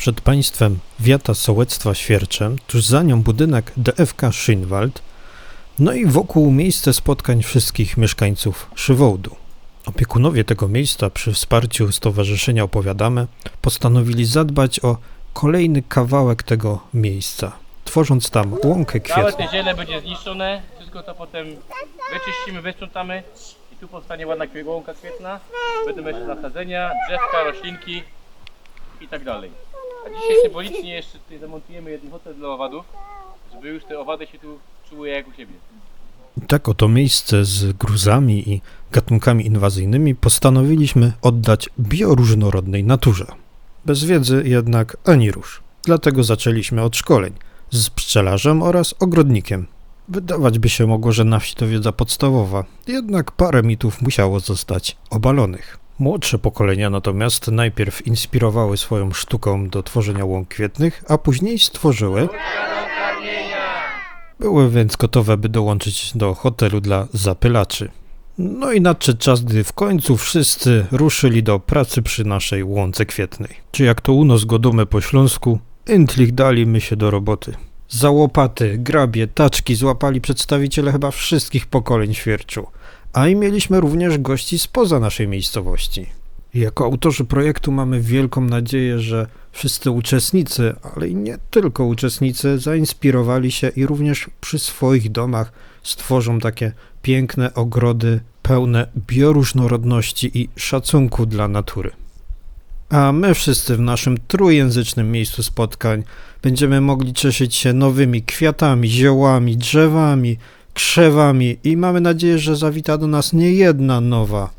Przed państwem wiata sołectwa Świerczem, tuż za nią budynek DFK Szynwald, no i wokół miejsce spotkań wszystkich mieszkańców Szywołdu. Opiekunowie tego miejsca przy wsparciu Stowarzyszenia Opowiadamy postanowili zadbać o kolejny kawałek tego miejsca, tworząc tam łąkę Całe kwietną. te ziele będzie zniszczone, wszystko to potem wyczyścimy, wysprzątamy i tu powstanie ładna łąka kwietna, będą jeszcze nasadzenia, drzewka, roślinki i tak dalej. A dzisiaj symbolicznie jeszcze tutaj zamontujemy jeden hotel dla owadów, żeby już te owady się tu czuły jak u siebie. Tak oto miejsce z gruzami i gatunkami inwazyjnymi postanowiliśmy oddać bioróżnorodnej naturze. Bez wiedzy jednak ani rusz. Dlatego zaczęliśmy od szkoleń z pszczelarzem oraz ogrodnikiem. Wydawać by się mogło, że na wsi to wiedza podstawowa, jednak parę mitów musiało zostać obalonych. Młodsze pokolenia natomiast najpierw inspirowały swoją sztuką do tworzenia łąk kwietnych, a później stworzyły. Były więc gotowe, by dołączyć do hotelu dla zapylaczy. No i nadszedł czas, gdy w końcu wszyscy ruszyli do pracy przy naszej łące kwietnej. Czy jak to u nas godumy po śląsku, intlich dali my się do roboty. Za łopaty, grabie, taczki złapali przedstawiciele chyba wszystkich pokoleń Świerczu, a i mieliśmy również gości spoza naszej miejscowości. Jako autorzy projektu mamy wielką nadzieję, że wszyscy uczestnicy, ale i nie tylko uczestnicy, zainspirowali się i również przy swoich domach stworzą takie piękne ogrody pełne bioróżnorodności i szacunku dla natury. A my wszyscy w naszym trójjęzycznym miejscu spotkań będziemy mogli cieszyć się nowymi kwiatami, ziołami, drzewami, krzewami i mamy nadzieję, że zawita do nas nie jedna nowa